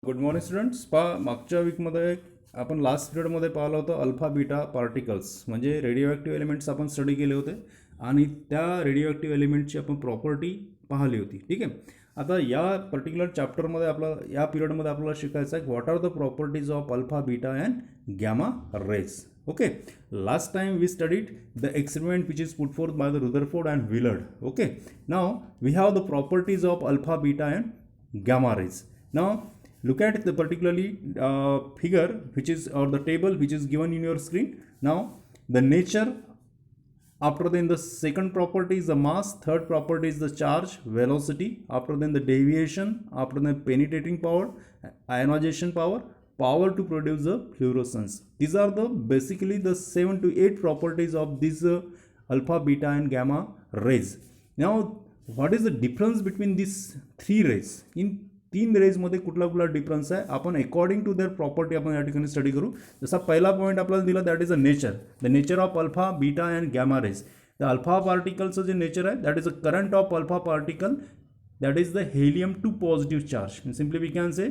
Good morning students. मागच्या वीकमध्ये आपण लास्ट पिरियडमध्ये पाहिलं होतं अल्फा बीटा पार्टिकल्स म्हणजे रेडिओ ॲक्टिव्ह एलिमेंट्स आपण स्टडी केले होते आणि त्या रेडिओ ॲक्टिव्ह एलिमेंटची आपण प्रॉपर्टी पाहिली होती. ठीक आहे. आता या पर्टिक्युलर चॅप्टरमध्ये या पिरियडमध्ये आपल्याला शिकायचं आहे what are the properties of alpha beta and gamma rays. Okay, last time we studied the experiment which is put forth by the Rutherford and Willard. Okay, now we have the properties of alpha, beta and gamma rays. Now look at the particularly figure which is, or the table which is given in your screen. Now the nature, after then the second property is the mass, third property is the charge, velocity, after then the deviation, after then penetrating power, ionization power, power to produce the fluorescence. These are the basically the 7 to 8 properties of these alpha, beta and gamma rays. Now what is the difference between these three rays? In तीन रेजमध्ये कुठला कुठला difference आहे आपण according to their property आपण या ठिकाणी study करू. जसा पहिला पॉईंट आपल्याला दिला that is the nature of alpha, beta and gamma rays. The alpha पार्टिकलचं जे नेचर आहे that is a current of alpha particle, that is the helium 2 positive charge. And simply we can say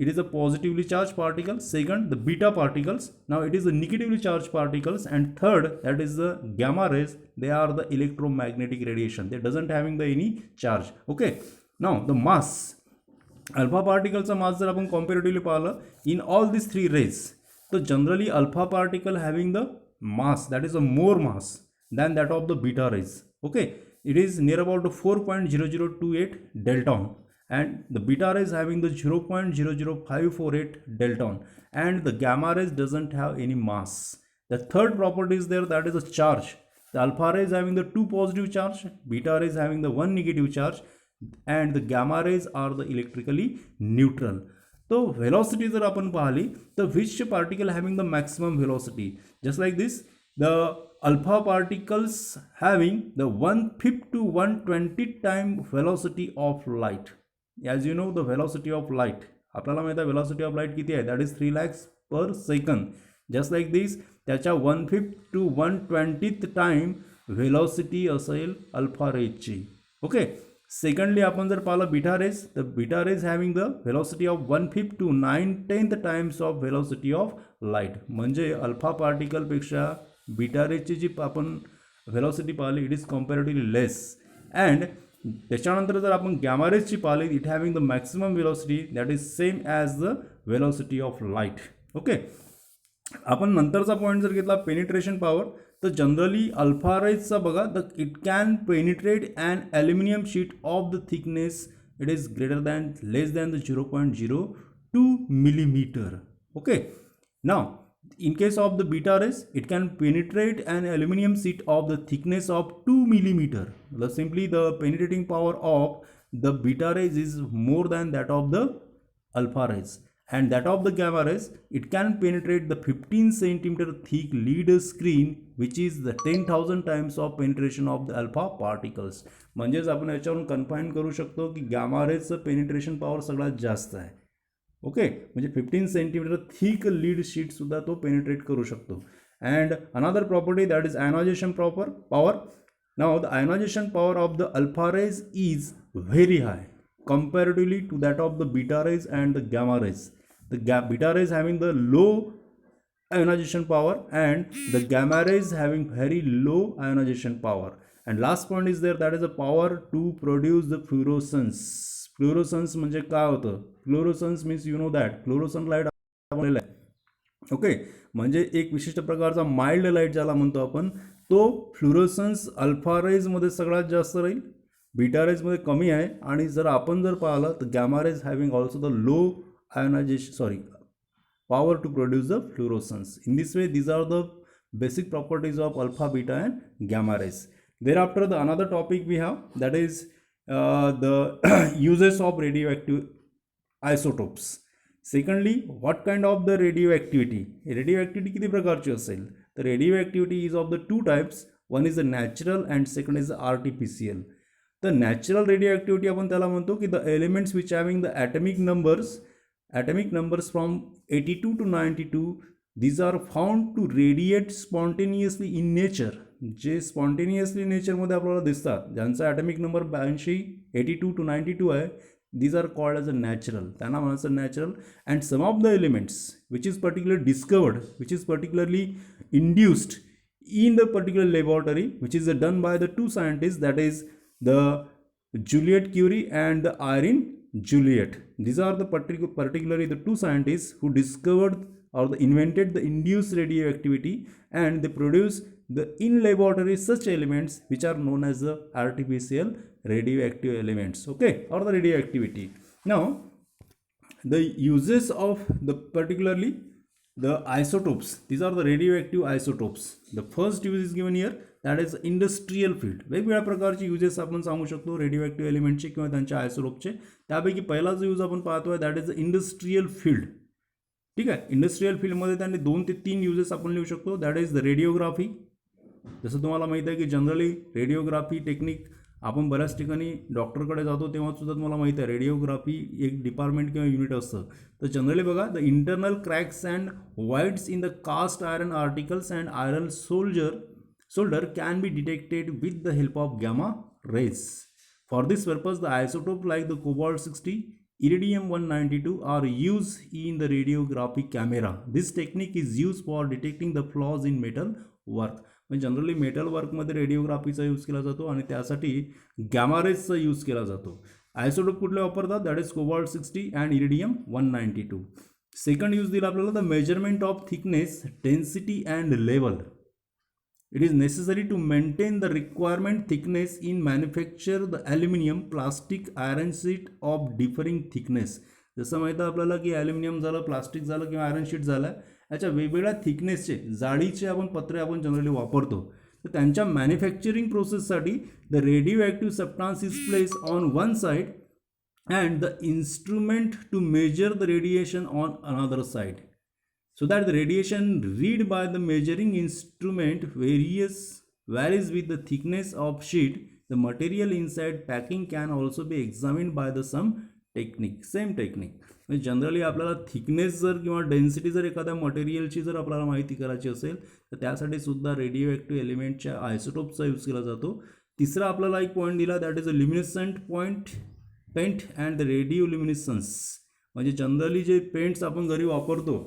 it is a positively charged particle. Second, the beta particles, now it is the negatively charged particles. And third, that is the gamma rays, they are the electromagnetic radiation, they doesn't having the any charge. Okay, now the mass, alpha पार्टिकलचा mass जर आपण comparatively पाहिलं in all this three rays, तर generally alpha particle having the mass that is a more mass than that of the beta rays. Okay, it is near about 4.0028 delton, and the beta rays having the 0.00548 delton, and the gamma rays doesn't have any mass. The third property is there, that is the charge. The alpha rays having the 2 positive charge, beta rays having the 1 negative charge, and the gamma rays are the electrically neutral. So velocity जर आपण पाहिली तर which particle having the maximum velocity, just like this, the alpha particles having the 1/5 to 120 time velocity of light. As you know, the velocity of light, आपल्याला माहिती आहे velocity of light किती आहे, that is 3 lakhs per second. Just like this, त्याच्या 1/5 to 120th time velocity असेल alpha रेजची. Okay, secondly आपण जर पाहिलं बीटा रेज, तर beta raise having the velocity of 1/5 to 9/10th times of velocity of light. म्हणजे alpha पार्टिकलपेक्षा beta रेजची जी आपण velocity पाहिली it is comparatively less. And त्याच्यानंतर जर आपण गॅमा रेजची पाहिली it having the maximum velocity that is same as the velocity of light. Okay, आपण नंतरचा point जर घेतला पेनिट्रेशन पॉवर, तर जनरली अल्फा रेजचा बघा the it can penetrate and aluminium sheet of the thickness it is greater than less than the 0.02 millimeter. Okay, now in case of the beta rays it can penetrate an aluminum sheet of the thickness of 2 millimeter. Simply the penetrating power of the beta rays is more than that of the alpha rays, and that of the gamma rays it can penetrate the 15 centimeter thick lead screen which is the 10,000 times of penetration of the alpha particles. म्हणजेच आपण याच्यावरून confine करू शकतो की gamma रेजचं penetration power सगळ्यात जास्त आहे. Okay, म्हणजे 15 सेंटीमीटर थिक लीड शीटसुद्धा तो पेनिट्रेट करू शकतो. And another property that is ionisation power. Now the ionisation power of the alpha rays is very high comparatively to that of the beta rays and the gamma rays. The beta rays having the low ionization power and the gamma rays having very low ionization power. And last point is there, that is the power to produce the fluorescence. Fluorescence म्हणजे काय होतं, fluorescence means you know that fluorescent light आहे. Okay, म्हणजे एक विशिष्ट प्रकारचा mild light ज्याला म्हणतो आपण, तो फ्लोरोसन्स अल्फा रेजमध्ये सगळ्यात जास्त राहील, बीटा रेजमध्ये कमी आहे. आणि जर आपण जर पाहिलं तर gamma rays having also the low ionization power to produce the fluorescence. In this way, these are the basic properties of alpha, beta and gamma rays. Thereafter, the another topic we have, that is the uses of radioactive isotopes. Secondly, what kind of the radioactivity? Radioactivity किती प्रकारची असेल, तर radioactivity is of the two types. One is the natural and second is the artificial. The natural radioactivity आपण त्याला म्हणतो की the elements which having the atomic numbers from 82 to 92, these are found to radiate spontaneously in nature. जे spontaneously नेचरमध्ये आपल्याला दिसतात, ज्यांचा atomic number 82 to 92 आहे, these are called as a natural, त्यांना म्हणायचं natural. And some of the elements which is particularly discovered, which is particularly induced in the particular laboratory, which is done by the two scientists, that is the Juliet Curie and the Irene Joliot. These are the particularly the two scientists who discovered or invented the induced radioactivity, and they produce the in laboratory such elements which are known as the artificial radioactive elements, okay, or the radioactivity. Now the uses of the particularly the isotopes, these are the radioactive isotopes. The first use is given here, that is industrial field. वेगवेगळ्या प्रकारचे uses आपण सांगू शकतो radio एलिमेंटचे किंवा त्यांच्या आयसोटोपचे. त्यापैकी पहिला जो यूज आपण पाहतोय दॅट इज इंडस्ट्रियल फील्ड. ठीक आहे, इंडस्ट्रियल फील्डमध्ये त्यांनी 2 ते 3 युजेस आपण लिहू शकतो. That is the radiography. जसं तुम्हाला माहिती आहे की जनरली रेडिओग्राफी टेक्निक आपण बऱ्याच ठिकाणी डॉक्टरकडे जातो तेव्हा सुद्धा तुम्हाला माहिती आहे रेडिओग्राफी एक डिपार्टमेंट किंवा युनिट असतं. तर जनरली बघा, the internal cracks and voids in the cast iron articles and iron solder can be detected with the help of gamma rays. For this purpose, the isotope like the cobalt-60, iridium-192 are used in the radiographic camera. This technique is used for detecting the flaws in metal work. म्हणजे generally metal वर्कमध्ये रेडिओग्राफीचा use केला जातो आणि त्यासाठी gamma रेजचा use केला जातो. Isotope कुठले वापरतात, that is cobalt sixty and iridium one ninety two. Second use दिला आपल्याला the measurement of thickness, density and level. It is necessary to maintain the requirement thickness in manufacture the aluminum, plastic, iron sheet of differing thickness. जसं माहिती आहे आपल्याला की aluminium झालं, plastic झालं किंवा आयरन शीट झालं, याच्या वेगवेगळ्या थिकनेसचे जाडीचे आपण पत्रे आपण जनरली वापरतो. तर त्यांच्या मॅन्युफॅक्चरिंग प्रोसेससाठी the radio active substance is place on one side and the instrument to measure the radiation on another side. So that the radiation read by the measuring instrument varies with the thickness of sheet. The material inside packing can also be examined by the some technique. Same technique. म्हणजे generally आपल्याला thickness जर किंवा density जर एखाद्या मटेरियलची जर आपल्याला माहिती करायची असेल तर त्यासाठी सुद्धा रेडिओ ॲक्टिव्ह एलिमेंटच्या आयसोटोपचा यूज केला जातो. तिसरा आपल्याला एक पॉईंट दिला, that is a luminescent paint and the radio luminescence. म्हणजे जनरली जे पेंट्स आपण घरी वापरतो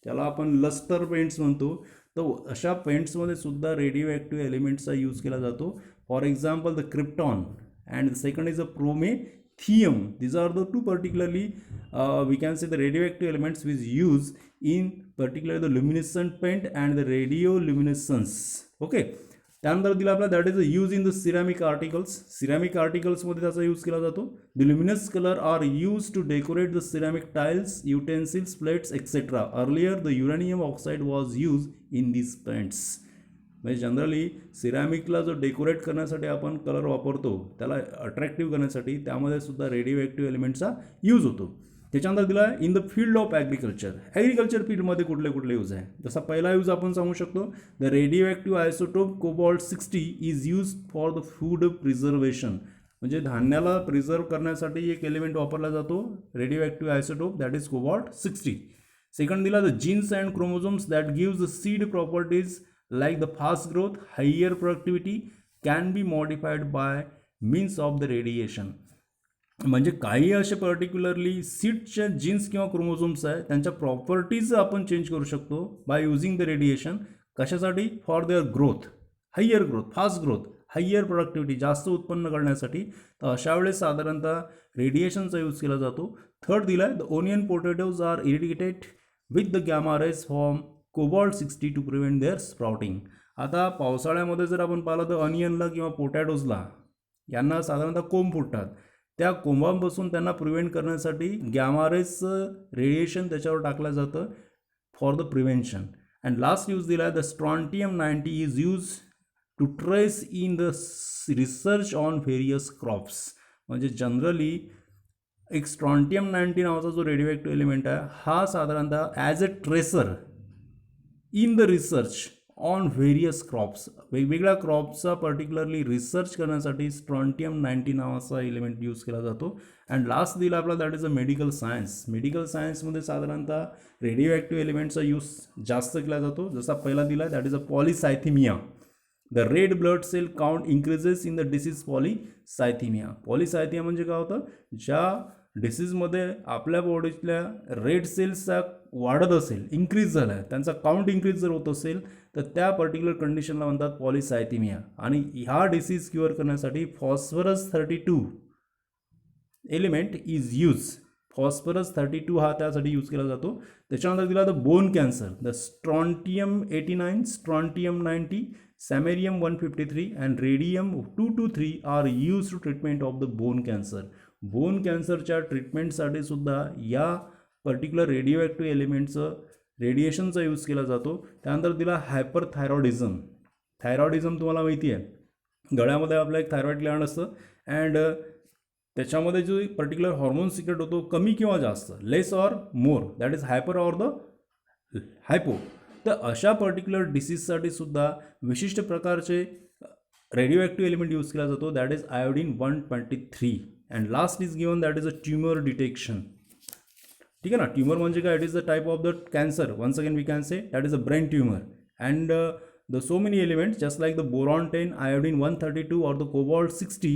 त्याला आपण लस्टर पेंट्स म्हणतो. तर अशा पेंट्समध्ये सुद्धा रेडिओ ॲक्टिव्ह एलिमेंट्सचा यूज केला जातो. For example the krypton and the second is a promethium. These are the two particularly we can say the radio active elements which use in particular the luminescent paint and the radio luminescence. Okay, त्यानंतर दिला आपला that is a use in the ceramic articles. Ceramic आर्टिकल्समध्ये त्याचा use केला जातो. The luminous colour are use to decorate the ceramic tiles, utensils, plates etcetera. Earlier the uranium oxide was use in this paints. म्हणजे generally सिरॅमिकला जो decorate करण्यासाठी आपण colour वापरतो त्याला अट्रॅक्टिव्ह करण्यासाठी त्यामध्ये सुद्धा रेडिओ ॲक्टिव्ह एलिमेंटचा यूज होतो. त्याच्यानंतर दिला in the field of agriculture. Agriculture फील्डमध्ये कुठले कुठले यूज आहे, जसा पहिला यूज आपण सांगू शकतो the radio active isotope cobalt sixty is use for the food preservation. म्हणजे धान्याला प्रिझर्व करण्यासाठी एक एलिमेंट वापरला जातो radio active isotope, that is cobalt sixty. Second दिला the genes and chromosomes that gives the seed properties like the fast growth, higher productivity can be modified by means of the radiation. म्हणजे काही असे particularly सीडच्या जीन्स किंवा chromosomes आहे त्यांच्या properties आपण चेंज करू शकतो बाय युझिंग द रेडिएशन. कशासाठी, for their growth, higher growth, fast growth, higher productivity, जास्त उत्पन्न करण्यासाठी. तर अशा वेळेस साधारणतः रेडिएशनचा यूज केला जातो. थर्ड दिला आहे the onion potatoes are eradicated with the gamma rays from cobalt sixty to prevent their sprouting. आता पावसाळ्यामध्ये जर आपण पाहिलं तर अनियनला किंवा पोटॅटोजला यांना साधारणतः कोंब फुटतात. त्या कोंबांपासून त्यांना प्रिव्हेंट करण्यासाठी गॅमा रेजचं रेडिएशन त्याच्यावर टाकलं जातं for the prevention. And last use दिला आहे the strontium ninety is use to trace in the research on various crops. म्हणजे जनरली एक स्ट्रॉन्टियम-90 नावाचा जो रेडिओ ॲक्टिव्ह एलिमेंट आहे हा साधारणतः as a tracer in the research on various crops, वेगवेगळ्या क्रॉप्सचा पर्टिक्युलरली रिसर्च करण्यासाठी स्ट्रॉन्टियम-90 नावाचा एलिमेंट यूज केला जातो. अँड लास्ट दिला आपला that is a medical science. Medical सायन्समध्ये साधारणतः रेडिओ ॲक्टिव्ह एलिमेंटचा यूज जास्त केला जातो. जसा पहिला दिला that is a polycythemia. The red blood cell count increases in the disease polycythemia. Polycythemia म्हणजे काय होतं, ज्या डिसीजमध्ये आपल्या बॉडीतल्या रेड सेल्सचा वाढत असेल, इंक्रीज झाला आहे, त्यांचा काउंट इंक्रीज जर होत असेल तर त्या पर्टिक्युलर कंडिशनला म्हणतात पॉलिसायथेमिया. आणि ह्या डिसीज क्युअर करण्यासाठी phosphorus 32 element is use. Phosphorus 32 हा त्यासाठी यूज केला जातो. त्याच्यानंतर दिला the bone cancer, the strontium 89, strontium 90, samarium 153 and radium 223 are use to treatment of the bone cancer. Bone कॅन्सरच्या ट्रीटमेंटसाठी सुद्धा या पर्टिक्युलर रेडिओ ॲक्टिव्ह एलिमेंटचं रेडिएशनचा यूज केला जातो. त्यानंतर दिला हायपरथायरॉइडिझम. थायरॉइडिझम तुम्हाला माहिती आहे, गळ्यामध्ये आपलं एक थायरॉइड ग्लँड असतं अँड त्याच्यामध्ये जो पर्टिक्युलर हॉर्मोन सिक्रेट होतो कमी किंवा जास्त, less or more, that is hyper or the hypo. तर अशा पर्टिक्युलर डिसीजसाठी सुद्धा विशिष्ट प्रकारचे रेडिओ ॲक्टिव्ह एलिमेंट यूज केला जातो, that is iodine 123. And last is given that is a tumour detection. ठीक आहे ना. ट्युमर म्हणजे काय? It is the type of the cancer. Once again we can say that is a brain tumour. And the so many elements just like the boron 10, iodine 132 or the cobalt 60,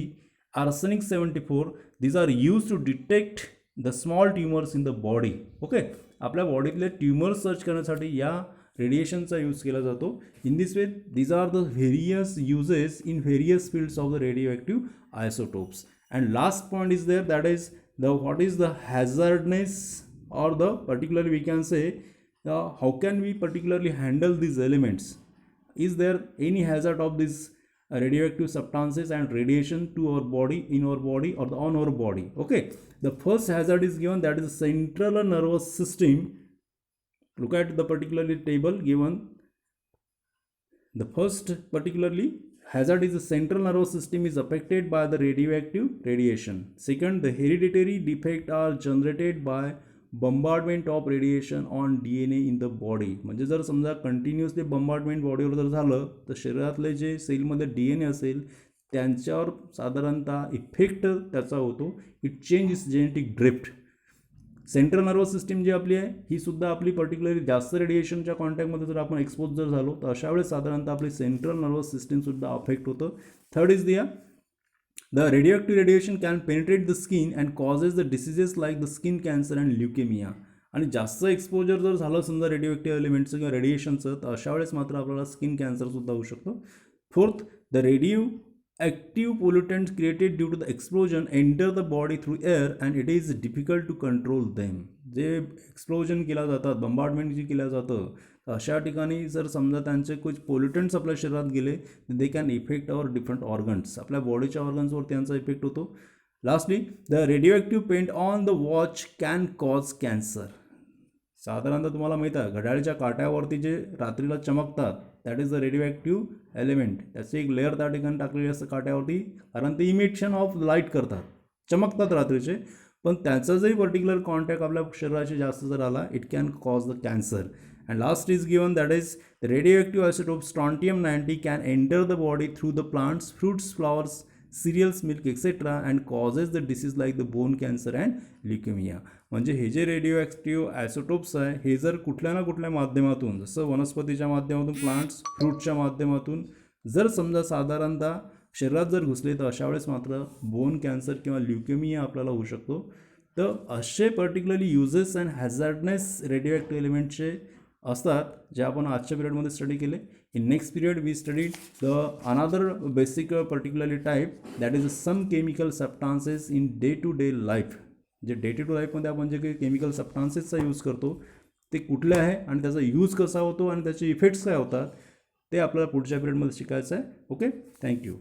arsenic 74, these are used to detect the small tumors in the body. Okay, आपल्या बॉडीतले tumour search करण्यासाठी या रेडिएशनचा use केला जातो. In this way these are the various uses in various fields of the radioactive isotopes. And last point is there, that is the what is the hazardness or the particularly we can say how can we particularly handle these elements. Is there any hazard of these radioactive substances and radiation to our body, in our body or on our body? Okay, the first hazard is given, that is the central nervous system. Look at the particularly table given. The first particularly hazard is the central nervous system is affected by the radioactive radiation. Second, the hereditary defect are generated by bombardment of radiation on DNA in the body. म्हणजे जर समजा continuously बंबार्डमेंट बॉडीवर जर झालं तर शरीरातले जे सेलमध्ये DNA असेल त्यांच्यावर साधारणतः इफेक्ट त्याचा होतो. It change is genetic drift. Central nervous system जी आपली आहे ही सुद्धा आपली पर्टिक्युलरली जास्त रेडिएशनच्या कॉन्टॅक्टमध्ये जर आपण एक्सपोज जर झालो तर अशा वेळेस साधारणतः आपली सेंट्रल नर्वस सिस्टीमसुद्धा अफेक्ट होतं. Third is The radioactive radiation can penetrate the skin and causes the diseases like the skin cancer and leukemia. आणि जास्त एक्सपोजर जर झालं समजा रेडिओ एलिमेंटचं किंवा रेडिएशनचं तर अशा वेळेस मात्र आपल्याला स्किन कॅन्सरसुद्धा होऊ शकतो. Fourth, the radio active pollutants created due to the explosion enter the body through air and it is difficult to control them. जे एक्सप्लोजन केल्या जातात, बंबार्डमेंट जे केलं जातं अशा ठिकाणी जर समजा त्यांचे कुछ पोल्युटंट्स आपल्या शरीरात गेले they can effect our different organs. आपल्या बॉडीच्या ऑर्गन्सवर त्यांचा इफेक्ट होतो. Lastly, the radio active paint on the watch can cause cancer. साधारणतः तुम्हाला माहीत आहे घड्याळीच्या काट्यावरती जे रात्रीला चमकतात that is the radio active element. त्याची एक लेअर त्या ठिकाणी टाकलेली असतं काट्यावरती, कारण ते इमिशन ऑफ लाईट करतात, चमकतात रात्रीचे. पण त्याचा जरी पर्टिक्युलर कॉन्टॅक्ट आपल्या शरीराशी जास्त जर आला it can cause the cancer. And last is given, that is the radioactive isotope strontium 90 can enter the body through the plants, fruits, flowers, cereals, milk etc. and causes the disease like the bone cancer and leukemia. म्हणजे हे जे radio active isotopes आहे हे जर कुठल्या ना कुठल्या माध्यमातून जसं वनस्पतीच्या माध्यमातून, प्लांट्स, फ्रूटच्या माध्यमातून जर समजा साधारणतः शरीरात जर घुसले तर अशा वेळेस मात्र बोन कॅन्सर किंवा ल्युकेमिया आपल्याला होऊ शकतो. तर असे particularly uses and hazardness radio active एलिमेंटचे असतात जे आपण आजच्या पिरियडमध्ये स्टडी केले. In next period we studied the another basic particularly type, that is some chemical substances in day to day life. जे डे टू लाईफमध्ये आपण जे काही केमिकल सबस्टान्सेसचा यूज करतो ते कुठले आहे आणि त्याचा यूज कसा होतो आणि त्याचे इफेक्ट्स काय होतात ते आपल्याला पुढच्या पिरियडमध्ये शिकायचं आहे. Okay, thank you.